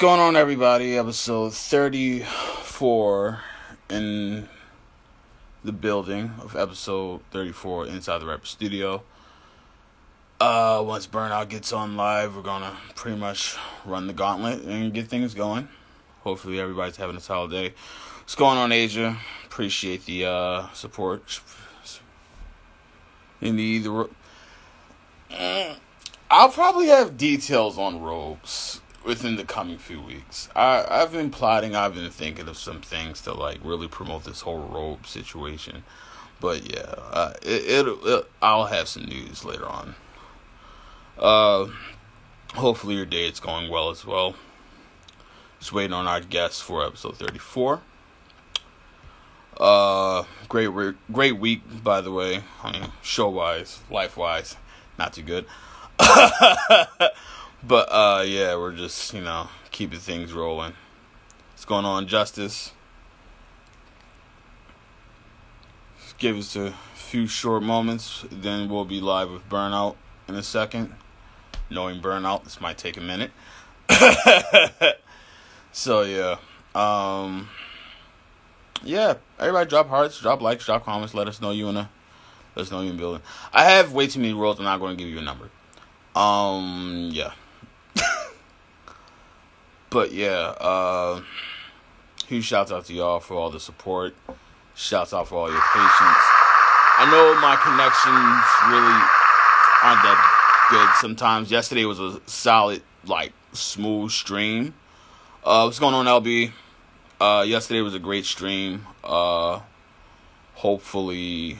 going on, everybody? Episode 34 in the building of episode 34 inside the Rapper Studio. Once Burnout gets on live, we're gonna pretty much run the gauntlet and get things going. Hopefully, everybody's having a solid day. What's going on, Asia? Appreciate the support. I'll probably have details on robes within the coming few weeks. I've been plotting. I've been thinking of some things to really promote this whole robe situation. But yeah, I'll have some news later on. Hopefully your day is going well as well. Just waiting on our guests for episode 34. Great week, by the way. I mean, show-wise, life-wise, not too good. But, yeah, we're just, keeping things rolling. What's going on, Justice? Just give us a few short moments, then we'll be live with Burnout in a second. Knowing Burnout, this might take a minute. So, yeah. Yeah, everybody drop hearts, drop likes, drop comments, let us know you in building. I have way too many roles, I'm not going to give you a number. Yeah. But yeah, huge shouts out to y'all for all the support. Shouts out for all your patience. I know my connections really aren't that good sometimes. Yesterday was a solid, smooth stream. What's going on, LB? Yesterday was a great stream. Hopefully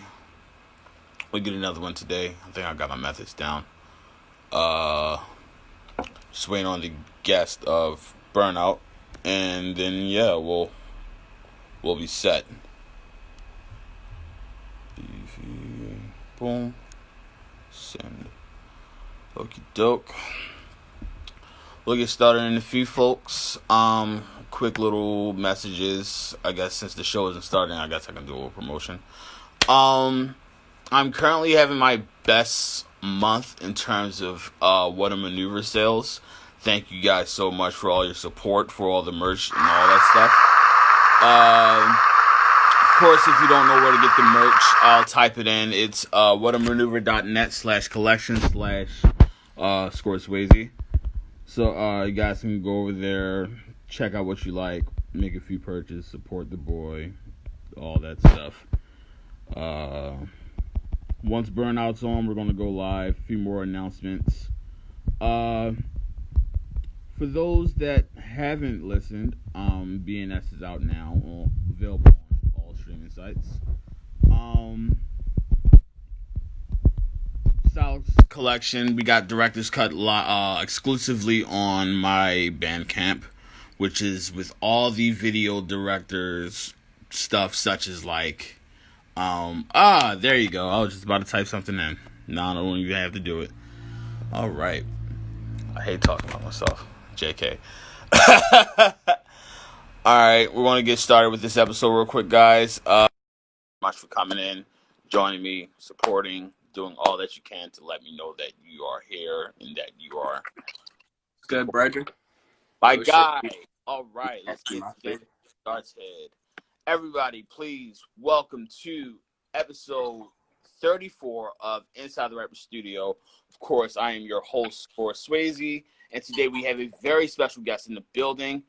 we get another one today. I think I got my methods down. Just waiting on the guest of Burnout, and then yeah, we'll be set. Boom. Send. Okie doke. We'll get started in a few, folks. Quick little messages. I guess since the show isn't starting, I guess I can do a little promotion. I'm currently having my best month in terms of What a Maneuver sales. Thank you guys so much for all your support, for all the merch and all that stuff. Of course, if you don't know where to get the merch, I'll type it in. It's whatamaneuver.net/collection/Scorsese. So you guys can go over there, check out what you like, make a few purchases, support the boy, all that stuff. Once Burnout's on, we're going to go live. A few more announcements. For those that haven't listened, BNS is out now, available on all streaming sites. Solid collection. We got Director's Cut exclusively on my Bandcamp, which is with all the video directors stuff, such as there you go. I was just about to type something in. No, I don't even have to do it. All right. I hate talking about myself. JK. All right, we're going to get started with this episode real quick, guys. Much for coming in, joining me, supporting, doing all that you can to let me know that you are here and that you are good, brother. My guy. Shit. All right, let's get this started. Everybody, please welcome to episode 34 of Inside the Rapper Studio. Of course, I am your host, Scorsese, and today we have a very special guest in the building.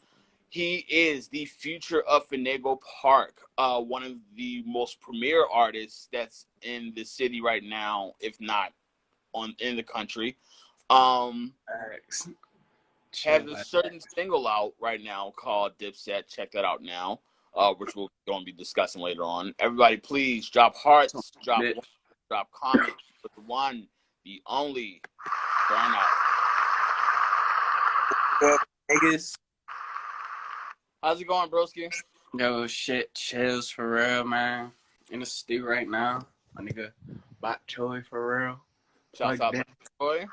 He is the future of Finagle Park, one of the most premier artists that's in the city right now, if not in the country. Has a certain single out right now called Dipset. Check that out now, which we're going to be discussing later on. Everybody, please drop hearts, drop comments for the one, the only Burnout. Niggas. How's it going, broski? Yo, shit, chills for real, man. In the stew right now. My nigga, Bot Choy for real. Shouts out to Choy.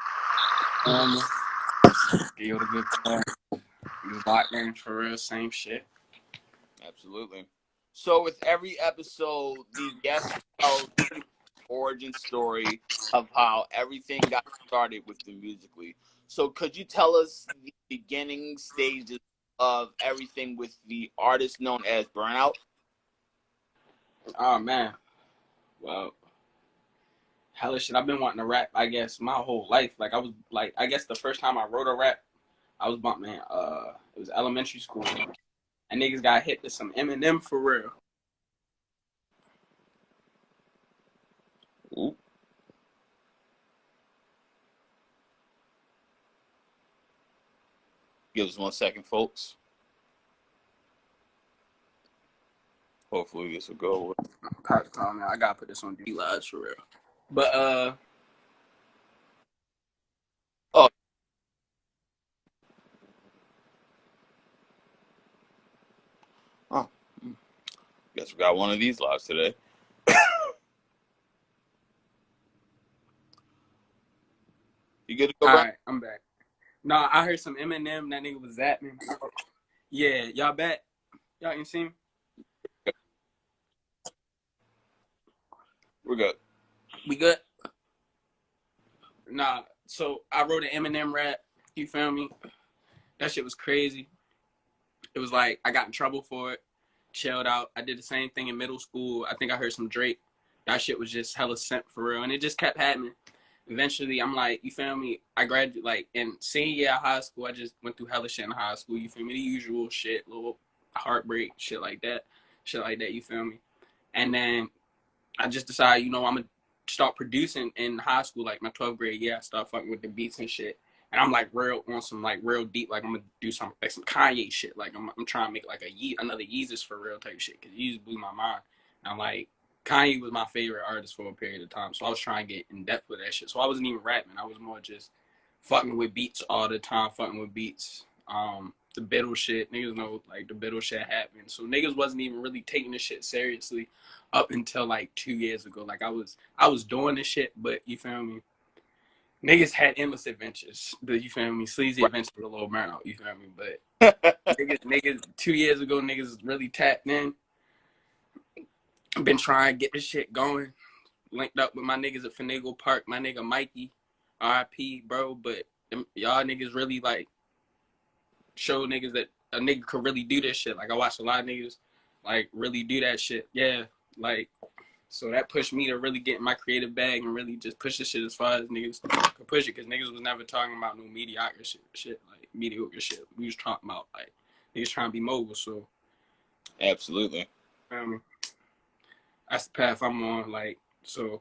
Give it a good time. You Bot there for real, same shit. Absolutely. So with every episode, the guest tells the origin story of how everything got started with the musically. So could you tell us the beginning stages of everything with the artist known as Burnout? Oh man, well, hella shit. I've been wanting to rap, I guess, my whole life. Like I was like, I guess the first time I wrote a rap, I was bumping. It was elementary school, and niggas got hit with some Eminem for real. Ooh. Give us 1 second, folks. Hopefully this will go. I gotta put this on D Lives for real. But Oh, oh, guess we got one of these lives today. You good to go, all bro? right, I'm back. No, I heard some Eminem. That nigga was zapping. Yeah, y'all back? Y'all can see me? We're good. We good? Nah. So I wrote an Eminem rap. You feel me? That shit was crazy. It was like I got in trouble for it. Chilled out. I did the same thing in middle school. I think I heard some Drake. That shit was just hella simp for real, and it just kept happening. Eventually, I'm like, you feel me? I graduated like in senior year of high school. I just went through hella shit in high school. You feel me? The usual shit, little heartbreak, shit like that. You feel me? And then I just decided, I'm gonna start producing in high school, like my 12th grade year. I start fucking with the beats and shit. And I'm like real on some like real deep, like I'm gonna do some like some Kanye shit. Like I'm trying to make like another Yeezus for real type shit, because Yeezus blew my mind. And I'm like, Kanye was my favorite artist for a period of time, so I was trying to get in depth with that shit. So I wasn't even rapping. I was more just fucking with beats all the time, fucking with beats. The Biddle shit, niggas know like the Biddle shit happened. So niggas wasn't even really taking this shit seriously up until like 2 years ago. Like I was doing this shit, but you feel me? Niggas had endless adventures. You feel me? Sleazy adventures a little burnout. You feel me? But niggas 2 years ago, niggas really tapped in. Been trying to get this shit going. Linked up with my niggas at Finagle Park. My nigga Mikey, RIP, bro. But y'all niggas really like show niggas that a nigga could really do this shit. Like I watched a lot of niggas like really do that shit. Yeah, like. So that pushed me to really get in my creative bag and really just push this shit as far as niggas could push it, because niggas was never talking about no mediocre shit, like mediocre shit. We was talking about like niggas trying to be mobile. So Absolutely. That's the path I'm on. Like, so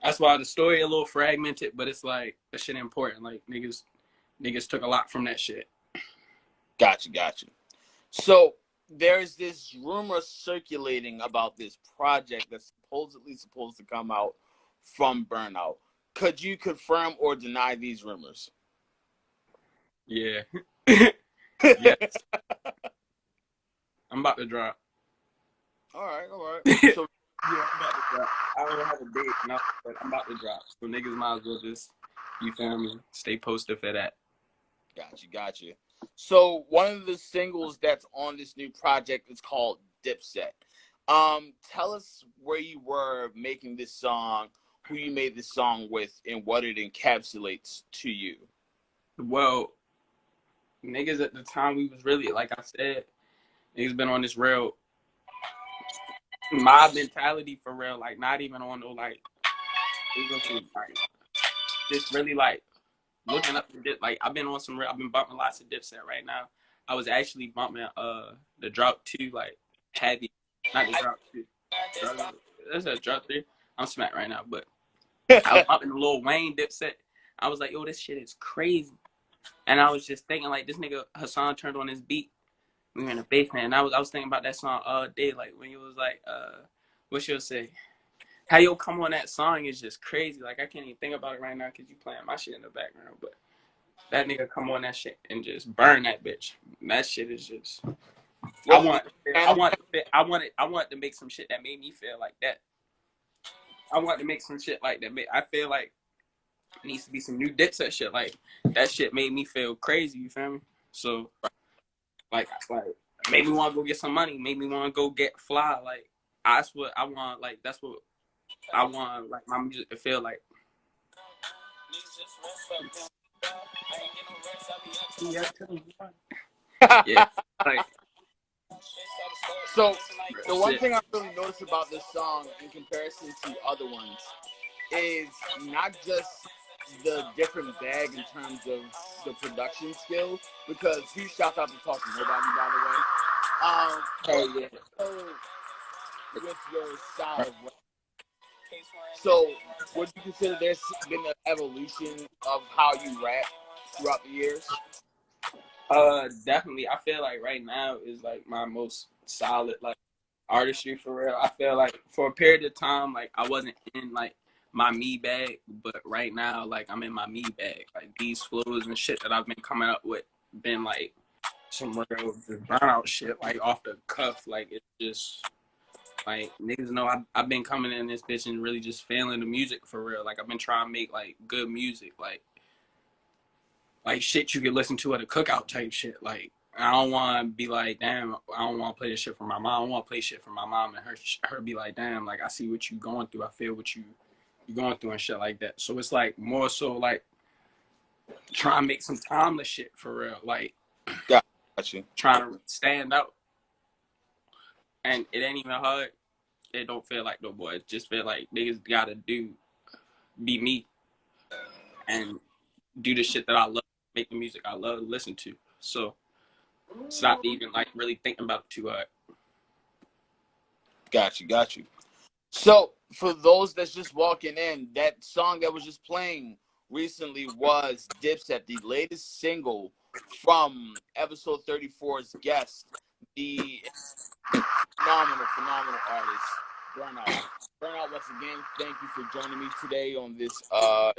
that's why the story a little fragmented, but it's like that shit important. Like niggas took a lot from that shit. Gotcha. So there's this rumor circulating about this project that's supposedly supposed to come out from Burnout. Could you confirm or deny these rumors? Yeah. Yes. I'm about to drop. All right. So Yeah, I'm about to drop. I don't have a date, no, but I'm about to drop. So niggas might as well just, you feel me, stay posted for that. Gotcha. So one of the singles that's on this new project is called Dipset. Tell us where you were making this song, who you made this song with, and what it encapsulates to you. Well, niggas at the time, we was really, like I said, niggas been on this real mob mentality for real, like not even on no like, just really like looking up the like I've been on some real, I've been bumping lots of Dipset right now. I was actually bumping the Drop 2 like heavy, not the Drop 2. That's a Drop 3. I'm smacked right now, but I was bumping the Lil Wayne Dipset. I was like, yo, this shit is crazy. And I was just thinking like this nigga Hassan turned on his beat. We were in the basement, and I was thinking about that song all day, like when he was like, what she'll say, how you come on that song is just crazy. Like I can't even think about it right now because you playing my shit in the background. But that nigga come on that shit and just burn that bitch. That shit is just. Well, I want to make some shit that made me feel like that. I want to make some shit like that. I feel like it needs to be some new Dipset shit. Like that shit made me feel crazy. You feel me? So like made me want to go get some money. Made me want to go get fly. Like that's what I want. Like that's what I want. Like my music to feel like. Yeah, like So the one shit. thing I really noticed about this song in comparison to other ones is not just the different bag in terms of the production skill, because huge shout out to Talking Nobody, by the way. But Oh yeah. also with your style of rap. So would you consider there's been an evolution of how you rap throughout the years? Definitely. I feel like right now is like my most solid like artistry for real. I feel like for a period of time, like I wasn't in like my me bag, but right now, like I'm in my me bag. Like these flows and shit that I've been coming up with, been like some real just burnout shit, like off the cuff. Like it's just like niggas know I've been coming in this bitch and really just feeling the music for real. Like I've been trying to make like good music, like shit you could listen to at a cookout type shit. Like I don't want to be like, damn, I don't want to play this shit for my mom. I don't want to play shit for my mom and her be like, damn, like I see what you going through. I feel what you going through and shit like that. So it's like more so like trying to make some timeless shit for real. Like Got you. trying to stand out. And it ain't even hard. It don't feel like no boy. It just feel like niggas gotta be me and do the shit that I love, make the music I love to listen to. So stop even like really thinking about it too hard. Got you. So, for those that's just walking in, that song that was just playing recently was Dipset, the latest single from episode 34's guest, the phenomenal artist, Burnout. Burnout, once again, thank you for joining me today on this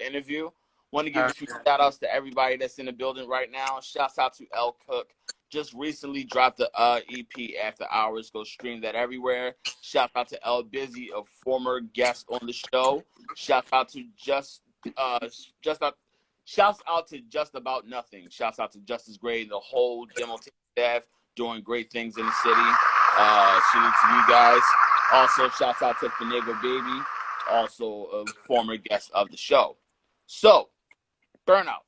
interview. Want to give a few shout outs to everybody that's in the building right now. Shouts out to L Cook. Just recently dropped the EP After Hours. Go stream that everywhere. Shout out to L Busy, a former guest on the show. Shout out to just out. Shouts out to Just About Nothing. Shouts out to Justice Gray, the whole demo team staff doing great things in the city. Salute to you guys. Also, shouts out to Finagle Baby, also a former guest of the show. So, Burnout.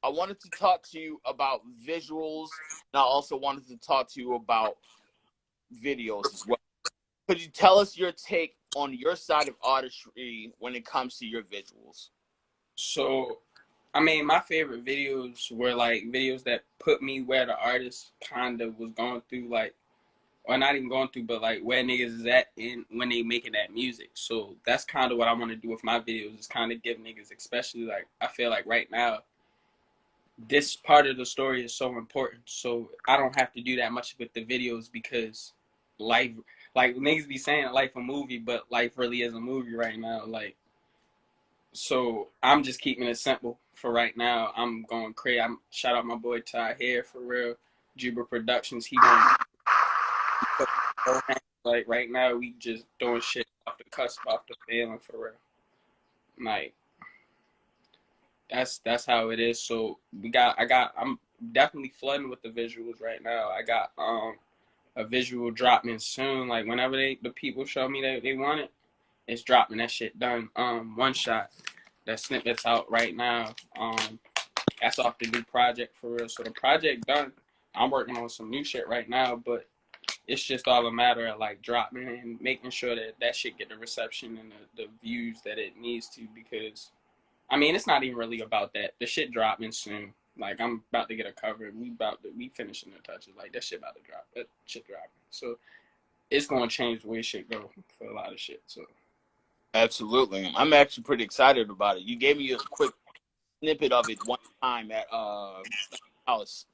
I wanted to talk to you about visuals, and I also wanted to talk to you about videos as well. Could you tell us your take on your side of artistry when it comes to your visuals? So, I mean, my favorite videos were like videos that put me where the artist kind of was going through, like, or not even going through, but like where niggas is at in when they making that music. So that's kind of what I want to do with my videos, is kind of give niggas, especially like I feel like right now, this part of the story is so important. So I don't have to do that much with the videos because life, like niggas be saying life a movie, but life really is a movie right now. Like, so I'm just keeping it simple for right now. I'm going crazy. I'm shout out my boy Ty here for real. Juba Productions. He going like right now we just doing shit off the cusp, off the feeling for real. Like that's how it is. So I'm definitely flooding with the visuals right now. I got a visual dropping soon. Like whenever the people show me that they want it, it's dropping. That shit done. One shot. That snippet's out right now. That's off the new project for real. So the project done. I'm working on some new shit right now, but it's just all a matter of like dropping and making sure that that shit get the reception and the views that it needs to, because I mean it's not even really about that. The shit dropping soon. Like I'm about to get a cover. We finishing the touches. Like that shit about to drop. That shit dropping. So it's gonna change the way shit go for a lot of shit. So Absolutely. I'm actually pretty excited about it. You gave me a quick snippet of it one time at house.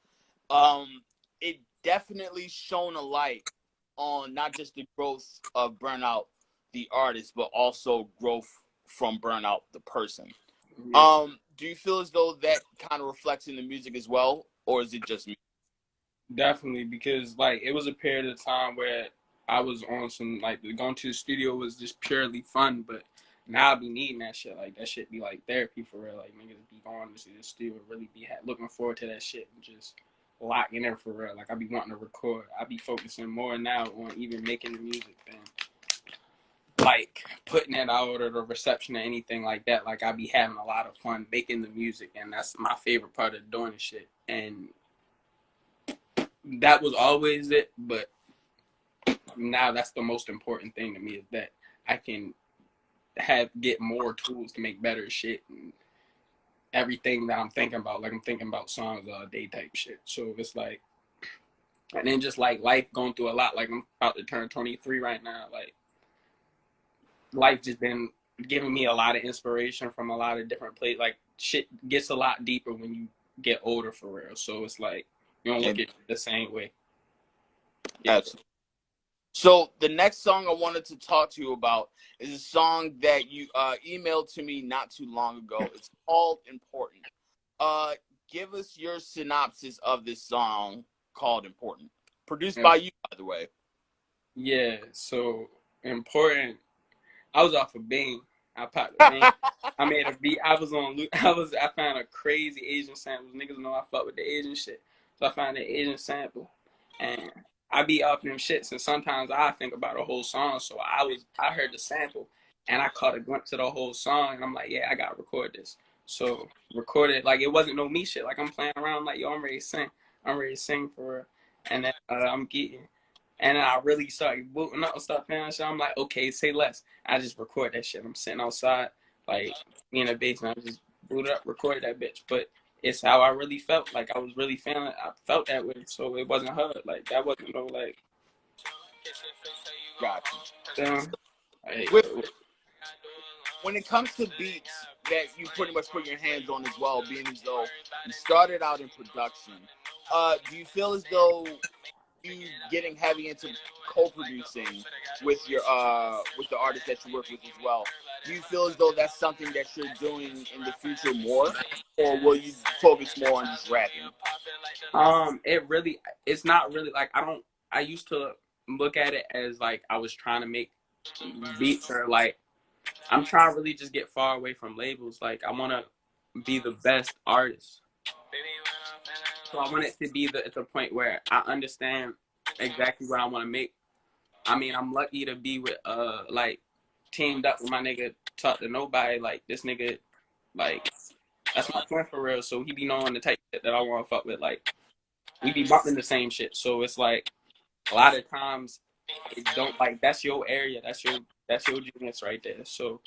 It definitely shone a light on not just the growth of Burnout the artist, but also growth from Burnout the person. yeah, Do you feel as though that kind of reflects in the music as well, or is it just me? definitely, because like it was a period of time where I was on some like going to the studio was just purely fun, but now I be needing that shit. Like that shit be like therapy for real. Like niggas be going to see the studio, really be looking forward to that shit and just locking in for real. Like I be wanting to record. I be focusing more now on even making the music than like putting it out or the reception or anything like that. Like I be having a lot of fun making the music, and that's my favorite part of doing the shit. And that was always it, but now that's the most important thing to me is that I can get more tools to make better shit and everything that I'm thinking about. Like I'm thinking about songs all day type shit. So it's like, and then just like life going through a lot. Like I'm about to turn 23 right now. Like life just been giving me a lot of inspiration from a lot of different places. Like shit gets a lot deeper when you get older for real. So it's like you don't look at it the same way. Yeah. Absolutely. So the next song I wanted to talk to you about is a song that you emailed to me not too long ago. It's called Important. Uh, Give us your synopsis of this song called Important. Produced by you, by the way. Yeah. So Important. I was off of Bing. I popped the Bing. I made a beat. I found a crazy Asian sample. Niggas know I fuck with the Asian shit. So I found the Asian sample. And I be off them shits, and sometimes I think about a whole song. So I heard the sample and I caught a glimpse of the whole song, and I'm like, yeah, I gotta record this. So recorded, like it wasn't no me shit. Like I'm playing around, I'm like, yo, I'm ready to sing. I'm ready to sing for real. And then I'm getting, and then I really started booting up and stuff, man. So I'm like, okay, say less. I just record that shit. I'm sitting outside, like in the basement. I just booted up, recorded that bitch. But it's how I really felt. Like I was really feeling it. I felt that way. So it wasn't hard. Like that wasn't no like. Gotcha. Like, With when it comes to beats that you pretty much put your hands on as well, being as though you started out in production, do you feel as though you getting heavy into co-producing with the artists that you work with as well? Do you feel as though that's something that you're doing in the future more, or will you focus more on just rapping? it's not really like I used to look at it as like I was trying to make beats or like I'm trying to really just get far away from labels. Like I want to be the best artist. So I want it to be at the point where I understand exactly what I want to make. I mean, I'm lucky to be with like teamed up with my nigga Talk to Nobody. Like this nigga, like that's my twin for real. So he be knowing the type of shit that I want to fuck with. Like we be bumping the same shit. So it's like a lot of times it don't like that's your area. That's your genius right there. So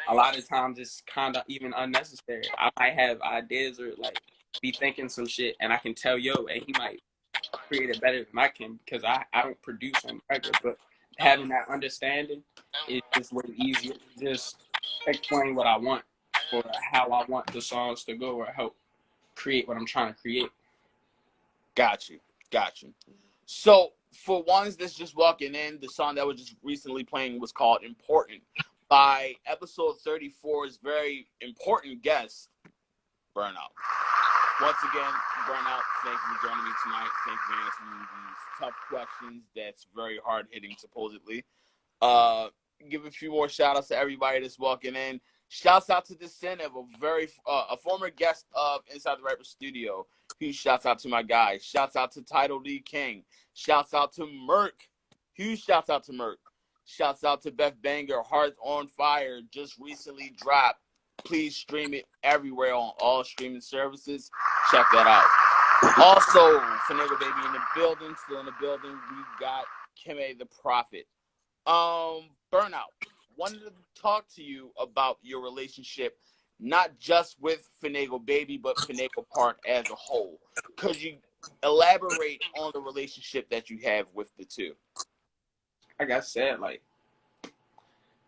a lot of times it's kind of even unnecessary. I might have ideas or like be thinking some shit, and I can tell yo, and he might create it better than I can because I don't produce on record. But having that understanding is just way easier to just explain what I want or how I want the songs to go or help create what I'm trying to create. Got you. Got you. So, for ones that's just walking in, the song that was just recently playing was called Important by episode 34's very important guest, Burnout. Once again, Burnout, thank you for joining me tonight. Thank you for answering these tough questions that's very hard hitting, supposedly. Give a few more shout outs to everybody that's walking in. Shouts out to Decentive, a former guest of Inside the Rapper Studio. Huge shouts out to my guy. Shouts out to Title D King. Shouts out to Merc. Huge shouts out to Merc. Shouts out to Beth Banger. Hearts on Fire just recently dropped. Please stream it everywhere on all streaming services. Check that out. Also, Finagle Baby in the building, still in the building. We got Kime the Prophet. Burnout. Wanted to talk to you about your relationship, not just with Finagle Baby, but Finagle Park as a whole. Could you elaborate on the relationship that you have with the two? Like I said, like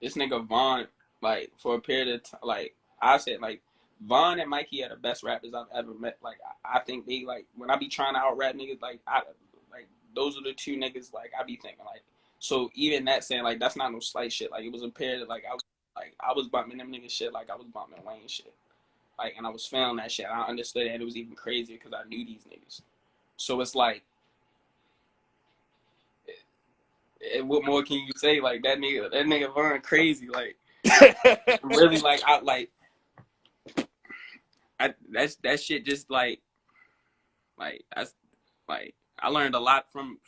this nigga Vaughn, like for a period of time, like I said, like Vaughn and Mikey are the best rappers I've ever met. Like I think they like when I be trying to out rap niggas, like those are the two niggas like I be thinking like. So even that saying like that's not no slight shit. Like it was a period of, like I was bumping them niggas shit like I was bumping Wayne shit. Like and I was feeling that shit. I understood it, and it was even crazier because I knew these niggas. So it's like, what more can you say? Like that nigga Vaughn crazy. Like really, like that shit just like that's like I learned a lot from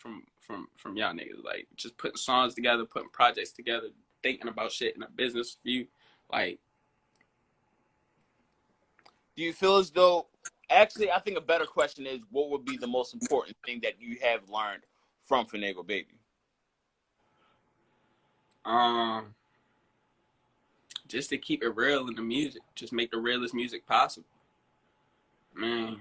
y'all niggas. Like just putting songs together, putting projects together, thinking about shit in a business view. Like, Do you feel as though, actually, I think a better question is, what would be the most important thing that you have learned from Finagle Baby? Just to keep it real in the music, just make the realest music possible. Man,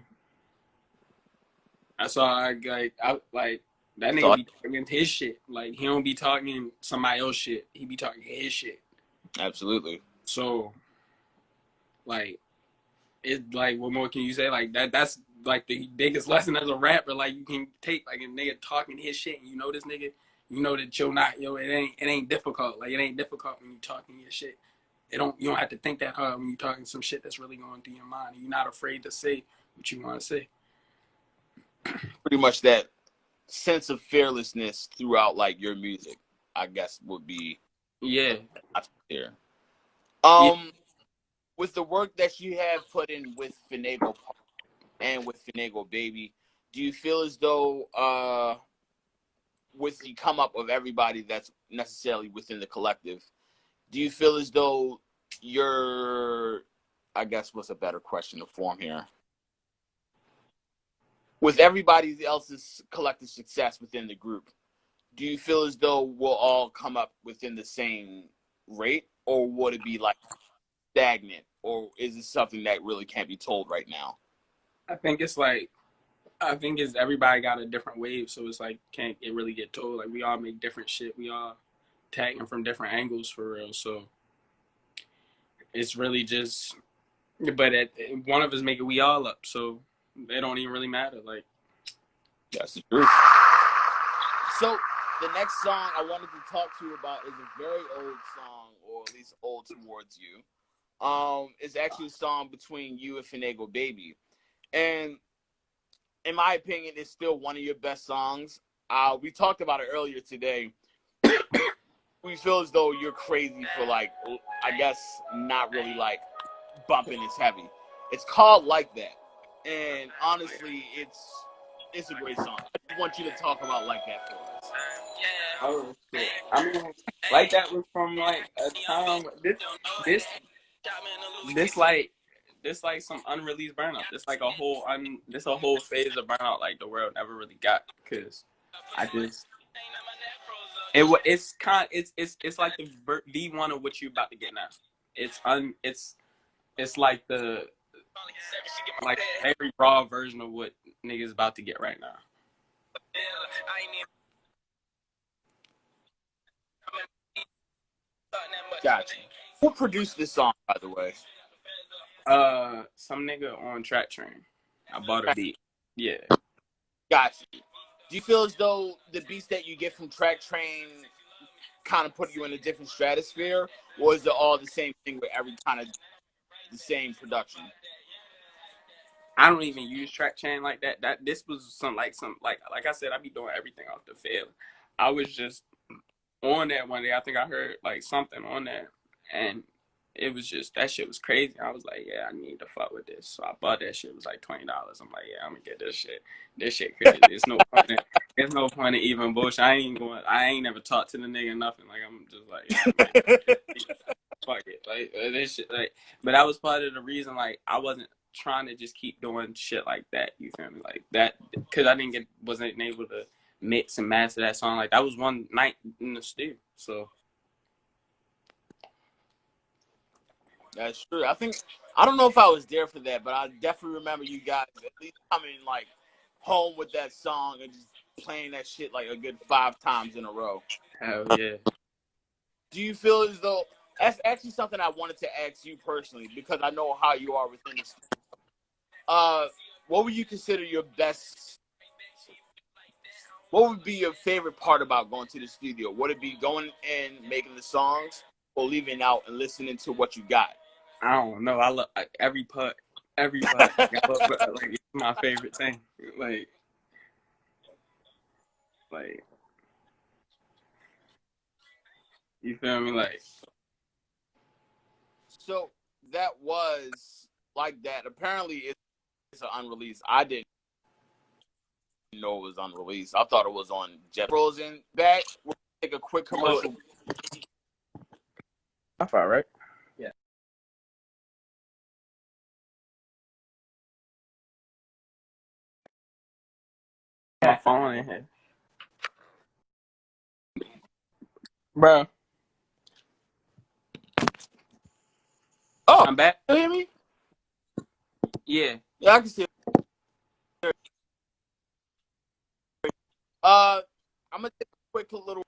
that's all I like. I like that nigga be talking his shit. Like, he don't be talking somebody else shit. He be talking his shit. Absolutely. So, like, it's like, what more can you say? Like, that's like the biggest lesson as a rapper. Like, you can take like a nigga talking his shit, and you know this nigga, you know that it ain't difficult. Like, it ain't difficult when you talking your shit. You don't have to think that hard when you talking some shit that's really going through your mind. You're not afraid to say what you want to say. Pretty much that sense of fearlessness throughout like your music, I guess, would be here. With the work that you have put in with Finagle and with Finagle Baby, do you feel as though with the come up of everybody that's necessarily within the collective, do you feel as though you're, I guess, what's a better question to form here? With everybody else's collective success within the group, do you feel as though we'll all come up within the same rate, or would it be like stagnant, or is it something that really can't be told right now? I think it's everybody got a different wave, so it's like can't it really get told. Like, we all make different shit. We all tagging from different angles for real. So it's really just, but one of us make it, we all up. So it don't even really matter. Like, that's the truth. So the next song I wanted to talk to you about is a very old song, or at least old towards you. It's actually a song between you and Finagle Baby, and in my opinion, it's still one of your best songs. We talked about it earlier today. We feel as though you're crazy for, like, I guess, not really like bumping as heavy. It's called Like That, and honestly, it's a great song. I just want you to talk about Like That for us. oh shit! I mean, Like That was from like a time. This like some unreleased Burnout. This like a whole phase of Burnout like the world never really got, because I just it's like the V1 of what you about to get now. It's like the very raw version of what niggas about to get right now. Gotcha. Who produced this song, by the way? Some nigga on Track Train. I bought a beat. Yeah. Gotcha. Do you feel as though the beats that you get from Track Train kind of put you in a different stratosphere, or is it all the same thing with every kind of the same production? I don't even use Track Chain like that. This was like I said, I be doing everything off the field. I was just on that one day. I think I heard like something on there, and it was just, that shit was crazy. I was like, yeah, I need to fuck with this. So I bought that shit. It was like $20. I'm like, yeah, I'm gonna get this shit. This shit crazy. There's no point in even bullshit. I ain't never talked to the nigga nothing. Like, I'm just like, yeah, fuck it. Like, this shit, like, but that was part of the reason, like, I wasn't trying to just keep doing shit like that. You feel me? Like that, because I wasn't able to mix and master that song. Like, that was one night in the studio. So that's true. I don't know if I was there for that, but I definitely remember you guys at least coming like home with that song and just playing that shit like a good 5 times in a row. hell yeah. Do you feel as though, that's actually something I wanted to ask you personally, because I know how you are within this. What would you consider your best? What would be your favorite part about going to the studio? Would it be going and making the songs, or leaving out and listening to what you got? I don't know. I love every part. Every part. Like, I love, like, it's my favorite thing. Like, you feel me? Like, so that was Like That. Apparently, it's an unreleased. I didn't know it was unreleased. I thought it was on Jet. Frozen back. We'll take a quick commercial. Wi-Fi, right? Yeah. My phone in here. Bro. Oh, I'm back. you hear me? Yeah. Yeah, I can see. I'm gonna take a quick little